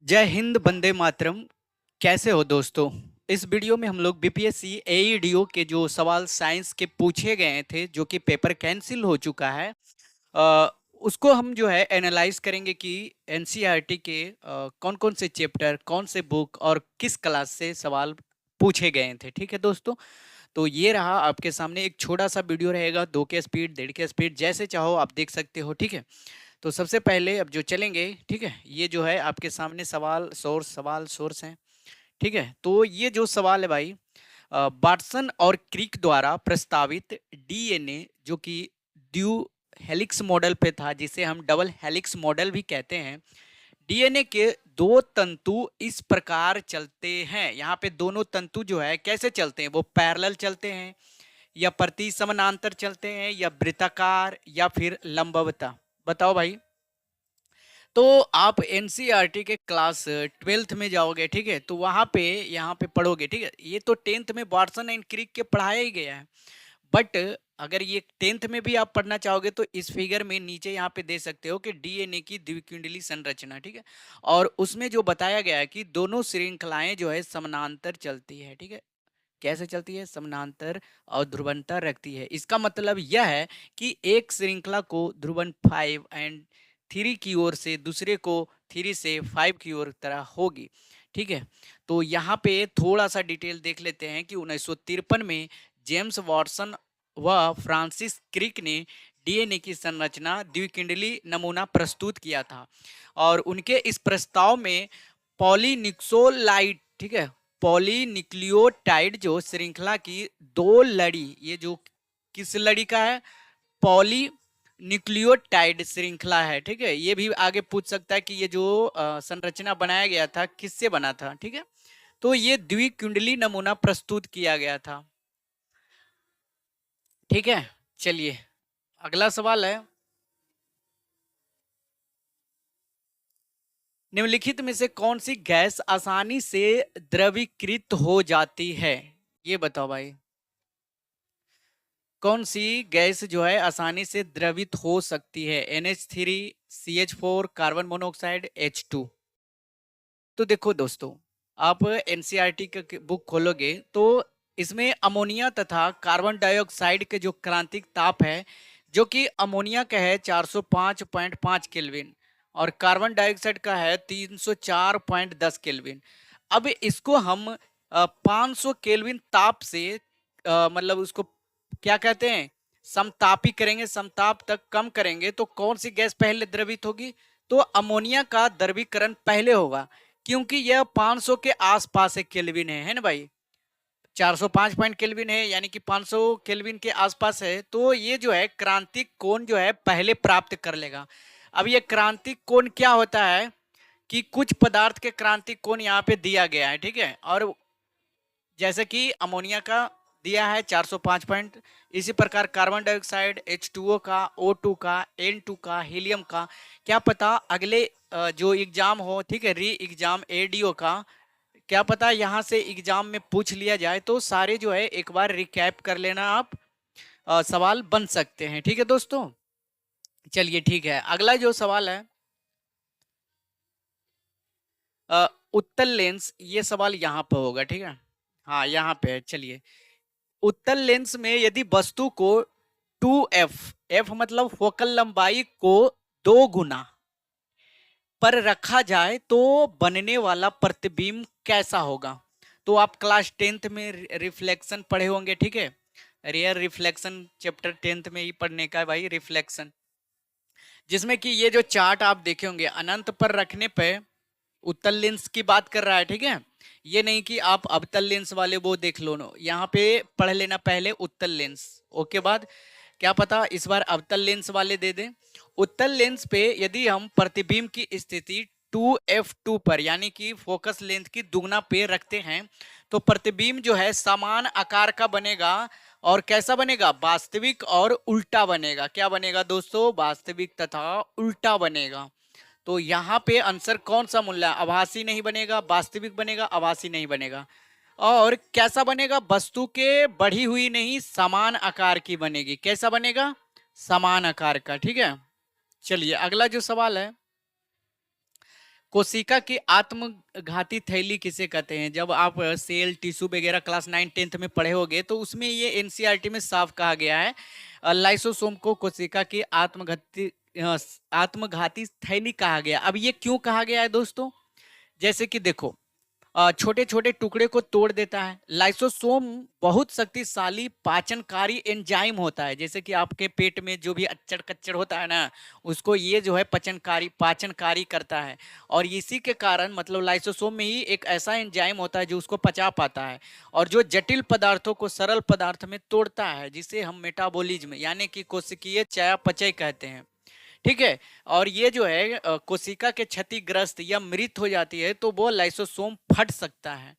जय हिंद, वंदे मातरम। कैसे हो दोस्तों? इस वीडियो में हम लोग बीपीएससी एईडीओ के जो सवाल साइंस के पूछे गए थे, जो कि पेपर कैंसिल हो चुका है, अ, उसको हम जो है एनालाइज करेंगे कि एनसीईआरटी के कौन कौन से चैप्टर, कौन से बुक और किस क्लास से सवाल पूछे गए थे। ठीक है दोस्तों, तो ये रहा आपके सामने एक छोटा सा वीडियो रहेगा, 2 के स्पीड, 1.5 के स्पीड, जैसे चाहो आप देख सकते हो। ठीक है, तो सबसे पहले अब जो चलेंगे, ठीक है, ये जो है आपके सामने सवाल सोर्स हैं। ठीक है, तो ये जो सवाल है भाई, वाटसन और क्रिक द्वारा प्रस्तावित डीएनए, जो कि ड्यू हेलिक्स मॉडल पे था, जिसे हम डबल हेलिक्स मॉडल भी कहते हैं। डीएनए के दो तंतु इस प्रकार चलते हैं। यहाँ पे दोनों तंतु जो है कैसे चलते हैं, वो पैरेलल चलते हैं या प्रति समानांतर चलते हैं या वृत्ताकार या फिर लंबवता। बताओ भाई। तो आप एनसीईआरटी के क्लास 12th में जाओगे, ठीक है, तो वहां पे यहाँ पे पढ़ोगे। ठीक है, ये तो 10th में वाटसन एंड क्रिक के पढ़ाया ही गया है, बट अगर ये 10th में भी आप पढ़ना चाहोगे तो इस फिगर में नीचे यहाँ पे दे सकते हो कि डीएनए की द्विकुंडली संरचना। ठीक है, और उसमें जो बताया गया है कि दोनों श्रृंखलाएं जो है समानांतर चलती है। ठीक है, कैसे चलती है? समानांतर और ध्रुवणता रखती है। इसका मतलब यह है कि एक श्रृंखला को ध्रुवण 5 एंड 3 की ओर से, दूसरे को 3 से 5 की ओर तरह होगी। ठीक है, तो यहाँ पे थोड़ा सा डिटेल देख लेते हैं कि 1953 में जेम्स वॉटसन व फ्रांसिस क्रिक ने डीएनए की संरचना द्विकुंडली नमूना प्रस्तुत किया था, और उनके इस प्रस्ताव में पॉलीनिक्सोलाइड, ठीक है, पॉलीन्यूक्लियोटाइड जो श्रृंखला की दो लड़ी, ये जो किस लड़ी का है? पॉलीन्यूक्लियोटाइड श्रृंखला है। ठीक है, ये भी आगे पूछ सकता है कि ये जो संरचना बनाया गया था किससे बना था। ठीक है, तो ये द्विकुंडली नमूना प्रस्तुत किया गया था। ठीक है, चलिए अगला सवाल है, निम्नलिखित में से कौन सी गैस आसानी से द्रवीकृत हो जाती है? ये बताओ भाई, कौन सी गैस जो है आसानी से द्रवित हो सकती है? NH3, CH4, carbon monoxide, H2। तो देखो दोस्तों, आप एनसीईआरटी का बुक खोलोगे तो इसमें अमोनिया तथा कार्बन डाइऑक्साइड के जो क्रांतिक ताप है, जो कि अमोनिया का है 405.5 केल्विन और कार्बन डाइऑक्साइड का है 304.10 केल्विन। अब इसको हम 500 केल्विन ताप से, मतलब उसको क्या कहते हैं, समतापी करेंगे, समताप तक कम करेंगे, तो कौन सी गैस पहले द्रवित होगी? तो अमोनिया का द्रवीकरण पहले होगा, क्योंकि यह 500 के आसपास एक केल्विन है ना भाई। 405 पॉइंट केल्विन है, यानी कि 500 केल्विन के आसपास है, तो ये जो है क्रांतिक कोण जो है पहले प्राप्त कर लेगा। अब ये क्रांतिक कोण क्या होता है कि कुछ पदार्थ के क्रांतिक कोण यहाँ पे दिया गया है। ठीक है, और जैसे कि अमोनिया का दिया है 405 पॉइंट, इसी प्रकार कार्बन डाइऑक्साइड, H2O का, O2 का, N2 का, हीलियम का। क्या पता अगले जो एग्जाम हो, ठीक है, री एग्जाम एडीओ का, क्या पता यहाँ से एग्जाम में पूछ लिया जाए, तो सारे जो है एक बार रिकैप कर लेना आप, सवाल बन सकते हैं। ठीक है दोस्तों, चलिए ठीक है, अगला जो सवाल है, उत्तल लेंस, ये सवाल यहाँ पर होगा। ठीक है, हाँ यहाँ पे है। चलिए, उत्तल लेंस में यदि वस्तु को 2f, f मतलब फोकल लंबाई को 2 गुना पर रखा जाए तो बनने वाला प्रतिबिंब कैसा होगा? तो आप क्लास 10th में रिफ्लेक्शन पढ़े होंगे। ठीक है, रेयर रिफ्लेक्शन चैप्टर 10th में ही पढ़ने का है भाई, रिफ्लेक्शन, जिसमें कि ये जो चार्ट आप देखे होंगे, अनंत पर रखने पे उत्तल लेंस की बात कर रहा है। ठीक है, ये नहीं कि आप अवतल लेंस वाले वो देख लो, नो, यहाँ पे पढ़ लेना पहले उत्तल लेंस, ओके बाद क्या पता इस बार अवतल लेंस वाले दे दें। उत्तल लेंस पे यदि हम प्रतिबिंब की स्थिति 2f2 पर, यानी कि फोकस लेंथ की दुगना पे रखते हैं, तो प्रतिबिंब जो है समान आकार का बनेगा। और कैसा बनेगा? वास्तविक और उल्टा बनेगा। क्या बनेगा दोस्तों? वास्तविक तथा उल्टा बनेगा। तो यहाँ पे आंसर कौन सा मूल्य? आभासी नहीं बनेगा, वास्तविक बनेगा, आभासी नहीं बनेगा। और कैसा बनेगा? वस्तु के बढ़ी हुई नहीं, समान आकार की बनेगी। कैसा बनेगा? समान आकार का। ठीक है, चलिए अगला जो सवाल है, कोशिका की आत्मघाती थैली किसे कहते हैं? जब आप सेल टिश्यू वगैरह क्लास 9 10th में पढ़े होंगे तो उसमें ये एनसीईआरटी में साफ कहा गया है। लाइसोसोम को कोशिका की आत्मघाती थैली कहा गया। अब ये क्यों कहा गया है दोस्तों? जैसे कि देखो, छोटे छोटे टुकड़े को तोड़ देता है। लाइसोसोम बहुत शक्तिशाली पाचनकारी एंजाइम होता है। जैसे कि आपके पेट में जो भी अच्चड़ कच्चड़ होता है ना, उसको ये जो है पाचनकारी करता है। और इसी के कारण मतलब लाइसोसोम में ही एक ऐसा एंजाइम होता है जो उसको पचा पाता है और जो जटिल पदार्थों को सरल पदार्थ में तोड़ता है, जिसे हम मेटाबॉलिज्म यानी कि कोशिकीय चयापचय कहते हैं। ठीक है। और ये जो है कोशिका के क्षतिग्रस्त या मृत हो जाती है तो वो लाइसोसोम फट सकता है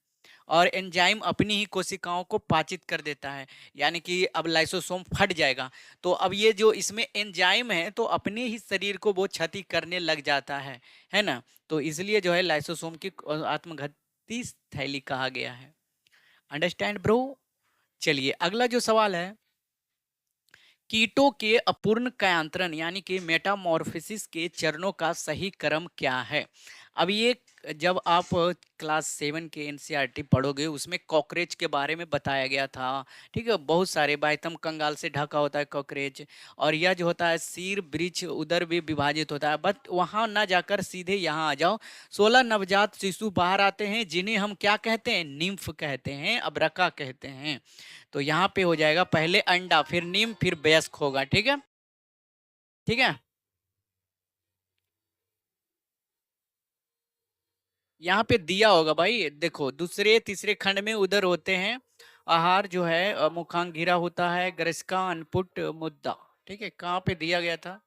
और एंजाइम अपनी ही कोशिकाओं को पाचित कर देता है। यानी कि अब लाइसोसोम फट जाएगा तो अब ये जो इसमें एंजाइम है तो अपने ही शरीर को वो क्षति करने लग जाता है ना। तो इसलिए जो है लाइसोसोम की आत्मघाती थैली कहा गया है। Understand bro? चलिए अगला जो सवाल है, कीटों के अपूर्ण कायांतरण यानी कि मेटामॉर्फोसिस के चरणों का सही क्रम क्या है? अब ये जब आप क्लास 7 के एनसीईआरटी पढ़ोगे उसमें कॉकरोच के बारे में बताया गया था। ठीक है, बहुत सारे बाह्यतम कंगाल से ढका होता है कॉकरोच, और यह जो होता है शीर वृक्ष उदर भी विभाजित होता है। बट वहां ना जाकर सीधे यहाँ आ जाओ। 16 नवजात शिशु बाहर आते हैं जिन्हें हम क्या कहते हैं? निम्फ कहते हैं, अब्रका कहते हैं। तो यहाँ पे हो जाएगा पहले अंडा फिर नीम फिर वयस्क होगा। ठीक है, ठीक है। यहाँ पे दिया होगा भाई, देखो दूसरे तीसरे खंड में उधर होते हैं। आहार जो है मुखांगिरा होता है, ग्रसिका अनपुट मुद्दा। ठीक है, कहाँ पे दिया गया था?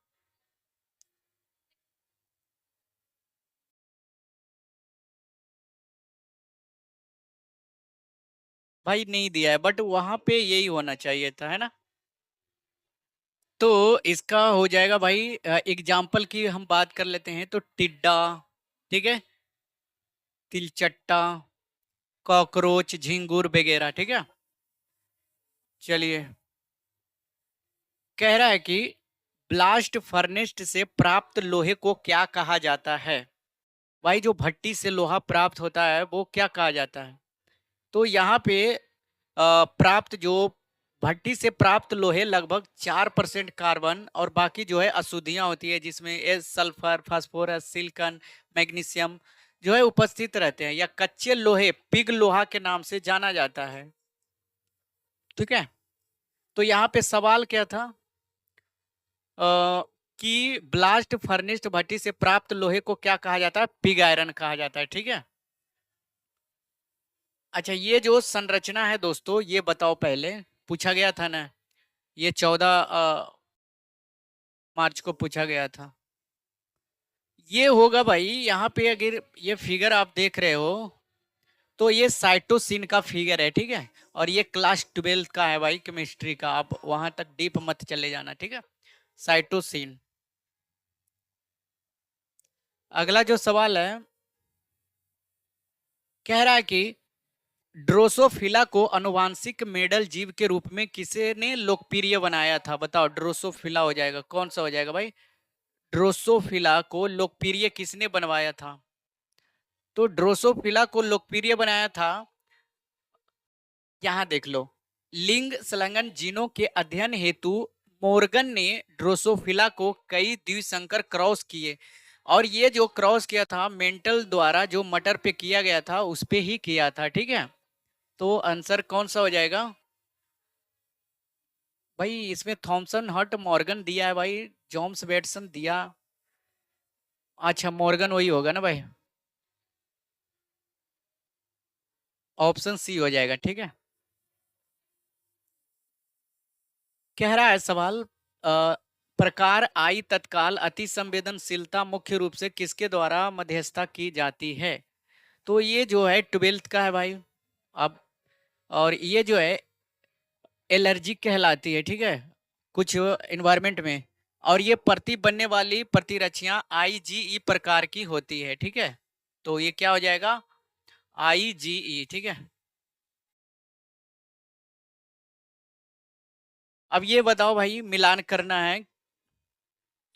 भाई नहीं दिया है, बट वहां पे यही होना चाहिए था, है ना। तो इसका हो जाएगा भाई, एग्जाम्पल की हम बात कर लेते हैं तो टिड्डा, ठीक है, तिलचट्टा, कॉकरोच, झिंगुर वगैरह। ठीक है। चलिए, कह रहा है कि ब्लास्ट फर्नेस से प्राप्त लोहे को क्या कहा जाता है? भाई जो भट्टी से लोहा प्राप्त होता है वो क्या कहा जाता है? तो यहाँ पे प्राप्त जो भट्टी से प्राप्त लोहे लगभग 4% कार्बन और बाकी जो है अशुद्धियां होती है, जिसमें सल्फर, फास्फोरस, सिलिकॉन, मैग्नीशियम जो है उपस्थित रहते हैं, या कच्चे लोहे पिग लोहा के नाम से जाना जाता है। ठीक है। तो यहाँ पे सवाल क्या था? कि ब्लास्ट फर्निश्ड भट्टी से प्राप्त लोहे को क्या कहा जाता है? पिग आयरन कहा जाता है। ठीक है। अच्छा, ये जो संरचना है दोस्तों, ये बताओ, पहले पूछा गया था ना, ये 14 मार्च को पूछा गया था। ये होगा भाई, यहाँ पे अगर ये फिगर आप देख रहे हो तो ये साइटोसिन का फिगर है। ठीक है, और ये क्लास 12 का है भाई, केमिस्ट्री का। आप वहां तक डीप मत चले जाना। ठीक है, साइटोसिन। अगला जो सवाल है, कह रहा है कि ड्रोसोफिला को अनुवांशिक मेडल जीव के रूप में किसे ने लोकप्रिय बनाया था? बताओ, ड्रोसोफिला हो जाएगा, कौन सा हो जाएगा भाई? ड्रोसोफिला को लोकप्रिय किसने बनवाया था? तो ड्रोसोफिला को लोकप्रिय बनाया था, यहां देख लो, लिंग संलग्न जीनों के अध्ययन हेतु मोर्गन ने ड्रोसोफिला को कई द्विसंकर क्रॉस किए, और ये जो क्रॉस किया था मेंटल द्वारा जो मटर पे किया गया था उस पे ही किया था। ठीक है, तो आंसर कौन सा हो जाएगा भाई? इसमें थॉमसन हर्ट मॉर्गन दिया है भाई, जॉम्स वेटसन दिया। अच्छा, मॉर्गन वही होगा ना भाई, ऑप्शन सी हो जाएगा। ठीक है। कह रहा है सवाल, प्रकार आई तत्काल अति संवेदनशीलता मुख्य रूप से किसके द्वारा मध्यस्थता की जाती है? तो ये जो है 12th का है भाई। अब और ये जो है एलर्जी कहलाती है। ठीक है, कुछ इन्वायरमेंट में, और ये प्रति बनने वाली प्रतिरक्षियां आईजीई प्रकार की होती है। ठीक है, तो ये क्या हो जाएगा? आईजीई। ठीक है। अब ये बताओ भाई, मिलान करना है।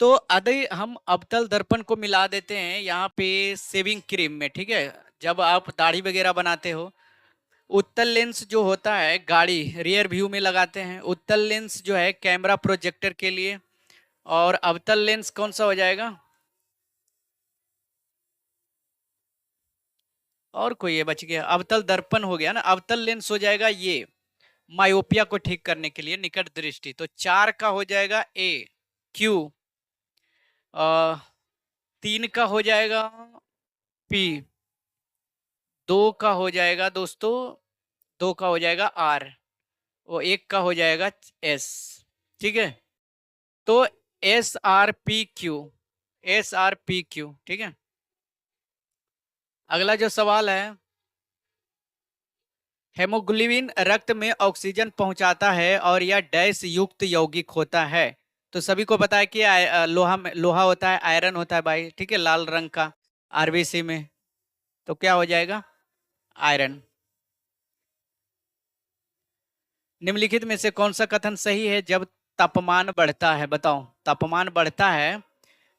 तो यदि हम अवतल दर्पण को मिला देते हैं यहाँ पे शेविंग क्रीम में, ठीक है, जब आप दाढ़ी वगैरह बनाते हो, उत्तल लेंस जो होता है गाड़ी रियर व्यू में लगाते हैं, उत्तल लेंस जो है कैमरा प्रोजेक्टर के लिए, और अवतल लेंस कौन सा हो जाएगा? और कोई ये बच गया, अवतल दर्पण हो गया ना, अवतल लेंस हो जाएगा ये मायोपिया को ठीक करने के लिए, निकट दृष्टि। तो 4 का हो जाएगा ए। क्यू 3 का हो जाएगा पी। 2 का हो जाएगा दोस्तों, 2 का हो जाएगा आर, वो 1 का हो जाएगा एस। ठीक है, तो SRPQ, SRPQ, ठीक है। अगला जो सवाल है, हेमोग्लोबिन रक्त में ऑक्सीजन पहुंचाता है और यह डैश युक्त यौगिक होता है। तो सभी को पता है कि लोहा में लोहा होता है, आयरन होता है भाई, ठीक है, लाल रंग का आरबीसी में। तो क्या हो जाएगा? आयरन। निम्नलिखित में से कौन सा कथन सही है जब तापमान बढ़ता है? बताओ, तापमान बढ़ता है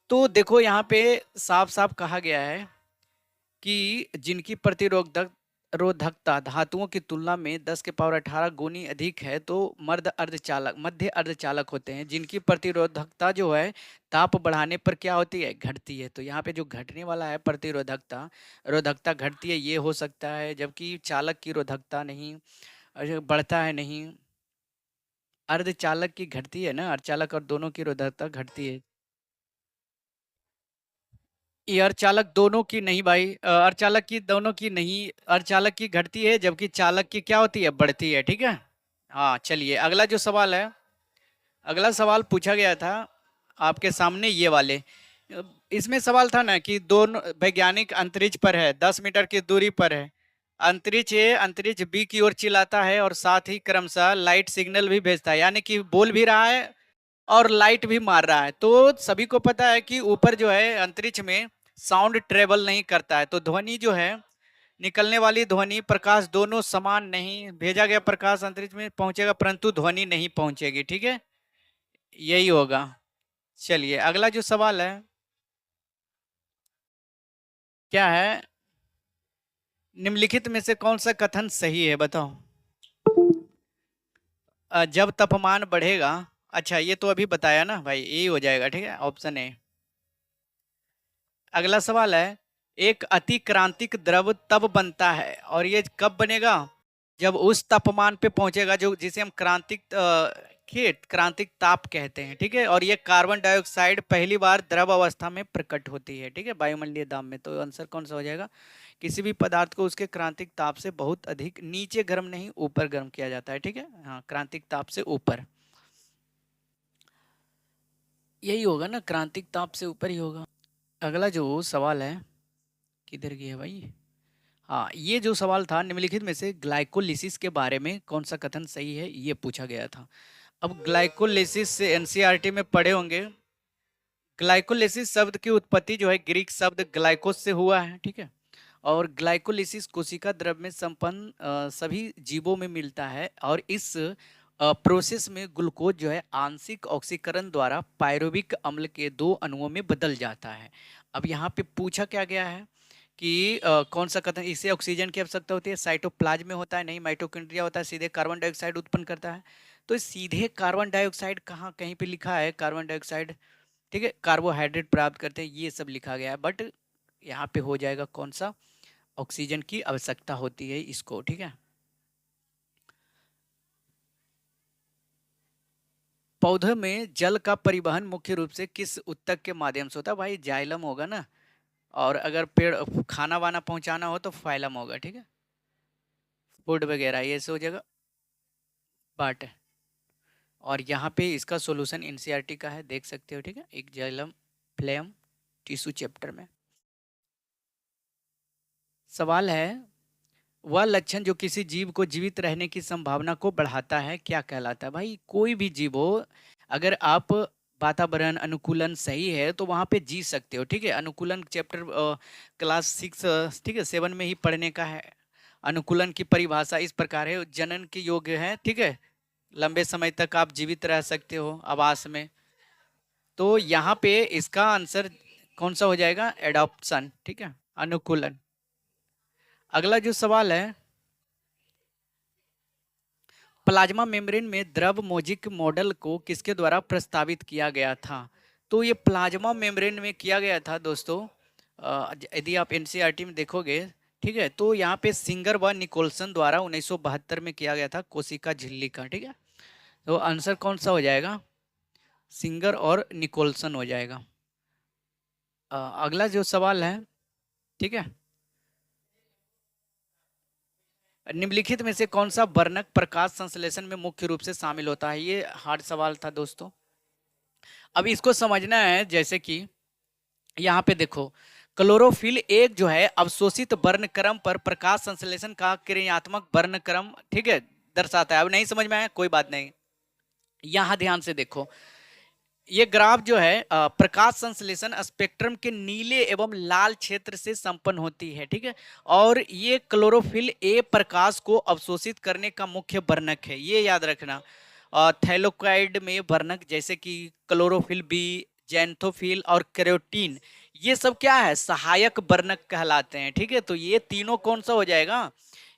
तो देखो यहाँ पे साफ साफ कहा गया है कि जिनकी प्रतिरोधक रोधकता धातुओं की तुलना में 10 के पावर 18 गुनी अधिक है तो मर्द अर्धचालक मध्य अर्धचालक होते हैं, जिनकी प्रतिरोधकता जो है ताप बढ़ाने पर क्या होती है? घटती है। तो यहाँ पे जो घटने वाला है प्रतिरोधकता, रोधकता घटती है, ये हो सकता है, जबकि चालक की रोधकता नहीं, बढ़ता है नहीं, अर्धचालक की घटती है ना, अर्धचालक और दोनों की रोधकता घटती है। ये अर्धचालक दोनों की नहीं भाई, अर्धचालक की दोनों की नहीं, अर्धचालक की घटती है जबकि चालक की क्या होती है? बढ़ती है। ठीक है, हाँ चलिए अगला जो सवाल है, अगला सवाल पूछा गया था आपके सामने ये वाले, इसमें सवाल था ना कि दोनों वैज्ञानिक अंतरिक्ष पर है, 10 मीटर की दूरी पर है, अंतरिक्ष ए अंतरिक्ष बी की ओर चिल्लाता है और साथ ही क्रमशः लाइट सिग्नल भी भेजता है, यानी कि बोल भी रहा है और लाइट भी मार रहा है। तो सभी को पता है कि ऊपर जो है अंतरिक्ष में साउंड ट्रेवल नहीं करता है, तो ध्वनि जो है, निकलने वाली ध्वनि प्रकाश दोनों समान नहीं, भेजा गया प्रकाश अंतरिक्ष में पहुंचेगा परंतु ध्वनि नहीं पहुंचेगी। ठीक है, यही होगा। चलिए अगला जो सवाल है क्या है, निम्नलिखित में से कौन सा कथन सही है? बताओ। जब तापमान बढ़ेगा, अच्छा ये तो अभी बताया ना भाई, यही हो जाएगा। ठीक है, ऑप्शन ए। अगला सवाल है, एक अतिक्रांतिक द्रव तब बनता है और ये कब बनेगा? जब उस तापमान पे पहुंचेगा जो जिसे हम क्रांतिक ताप कहते हैं। ठीक है, और ये कार्बन डाइऑक्साइड पहली बार द्रव अवस्था में प्रकट होती है, ठीक है, वायुमंडलीय दाब में। तो आंसर कौन सा हो जाएगा? किसी भी पदार्थ को उसके क्रांतिक ताप से बहुत अधिक नीचे गर्म नहीं, ऊपर गर्म किया जाता है। ठीक है, हाँ, क्रांतिक ताप से ऊपर, यही होगा ना, क्रांतिक ताप से ऊपर ही होगा। अगला जो सवाल है, किधर गया भाई? हाँ, ये जो सवाल था, निम्नलिखित में से ग्लाइकोलिसिस के बारे में कौन सा कथन सही है, ये पूछा गया था। अब ग्लाइकोलिसिस से एनसीईआरटी में पढ़े होंगे। ग्लाइकोलिसिस शब्द की उत्पत्ति जो है ग्रीक शब्द ग्लाइकोस से हुआ है। ठीक है, और ग्लाइकोलिसिस कोशिका द्रव में संपन्न सभी जीवों में मिलता है और इस प्रोसेस में ग्लूकोज जो है आंशिक ऑक्सीकरण द्वारा पायरुविक अम्ल के 2 अणुओं में बदल जाता है। अब यहाँ पे पूछा क्या गया है कि कौन सा कथन, इसे ऑक्सीजन की आवश्यकता होती है, साइटोप्लाज्म में होता है नहीं, माइटोकॉन्ड्रिया होता है, सीधे कार्बन डाइऑक्साइड उत्पन्न करता है। तो सीधे कार्बन डाइऑक्साइड कहाँ, कहीं पे लिखा है कार्बन डाइऑक्साइड? ठीक है, कार्बोहाइड्रेट प्राप्त करते हैं, ये सब लिखा गया है, बट यहाँ पे हो जाएगा कौन सा? ऑक्सीजन की आवश्यकता होती है इसको। ठीक है, पौधे में जल का परिवहन मुख्य रूप से किस ऊतक के माध्यम से होता है? भाई जाइलम होगा ना, और अगर पेड़ खाना वाना पहुंचाना हो तो फाइलम होगा। ठीक है, फूड वगैरह ये से हो जाएगा बट, और यहाँ पे इसका सॉल्यूशन एनसीईआरटी का है, देख सकते हो। ठीक है, एक जाइलम फ्लेम टिश्यू चैप्टर में। सवाल है, वह लक्षण जो किसी जीव को जीवित रहने की संभावना को बढ़ाता है क्या कहलाता है? भाई कोई भी जीव हो, अगर आप वातावरण अनुकूलन सही है तो वहां पे जी सकते हो। ठीक है, अनुकूलन चैप्टर क्लास 6, ठीक है, 7 में ही पढ़ने का है। अनुकूलन की परिभाषा इस प्रकार है, जनन के योग्य है, ठीक है, लंबे समय तक आप जीवित रह सकते हो आवास में। तो यहाँ पे इसका आंसर कौन सा हो जाएगा? एडॉप्शन, ठीक है, अनुकूलन। अगला जो सवाल है, प्लाज्मा मेम्ब्रेन में द्रव मौजिक मॉडल को किसके द्वारा प्रस्तावित किया गया था? तो ये प्लाज्मा मेम्ब्रेन में किया गया था दोस्तों, यदि आप एनसीईआरटी में देखोगे, ठीक है, तो यहाँ पे सिंगर व निकोलसन द्वारा 1972 में किया गया था कोशिका झिल्ली का, ठीक है। तो आंसर कौन सा हो जाएगा? सिंगर और निकोलसन हो जाएगा। अगला जो सवाल है, ठीक है, निम्नलिखित में से कौन सा वर्णक प्रकाश संश्लेषण में मुख्य रूप से शामिल होता है? ये हार्ड सवाल था दोस्तों। अब इसको समझना है, जैसे कि यहाँ पे देखो, क्लोरोफिल एक जो है अवशोषित वर्णक्रम पर प्रकाश संश्लेषण का क्रियात्मक वर्णक्रम, ठीक है, दर्शाता है। अब नहीं समझ में आया, कोई बात नहीं, यहाँ ध्यान से देखो। ये ग्राफ जो है प्रकाश संश्लेषण स्पेक्ट्रम के नीले एवं लाल क्षेत्र से संपन्न होती है, ठीक है। और ये क्लोरोफिल ए प्रकाश को अवशोषित करने का मुख्य वर्णक है, ये याद रखना। थैलेकोइड में वर्णक जैसे कि क्लोरोफिल बी, जैंथोफिल और कैरोटीन, ये सब क्या है? सहायक वर्णक कहलाते हैं, ठीक है। तो ये तीनों कौन सा हो जाएगा?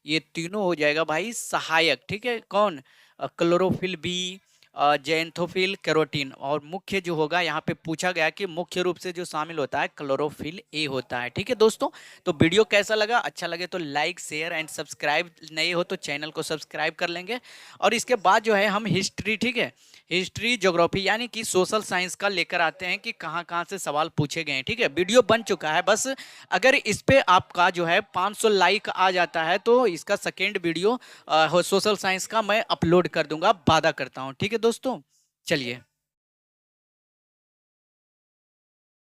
ये तीनों हो जाएगा भाई सहायक, ठीक है। कौन? Chlorophyll b, xanthophyll, carotene. और मुख्य जो होगा, यहाँ पे पूछा गया कि मुख्य रूप से जो शामिल होता है क्लोरोफिल ए होता है, ठीक है दोस्तों। तो वीडियो कैसा लगा? अच्छा लगे तो लाइक, शेयर एंड सब्सक्राइब, नए हो तो चैनल को सब्सक्राइब कर लेंगे। और इसके बाद जो है हम हिस्ट्री, ठीक है, हिस्ट्री, ज्योग्राफी यानी कि सोशल साइंस का लेकर आते हैं कि कहाँ कहाँ से सवाल पूछे गए हैं, ठीक है। वीडियो बन चुका है, बस अगर इस पे आपका जो है 500 लाइक आ जाता है तो इसका सेकेंड वीडियो सोशल साइंस का मैं अपलोड कर दूंगा, वादा करता हूँ, ठीक है दोस्तों। चलिए।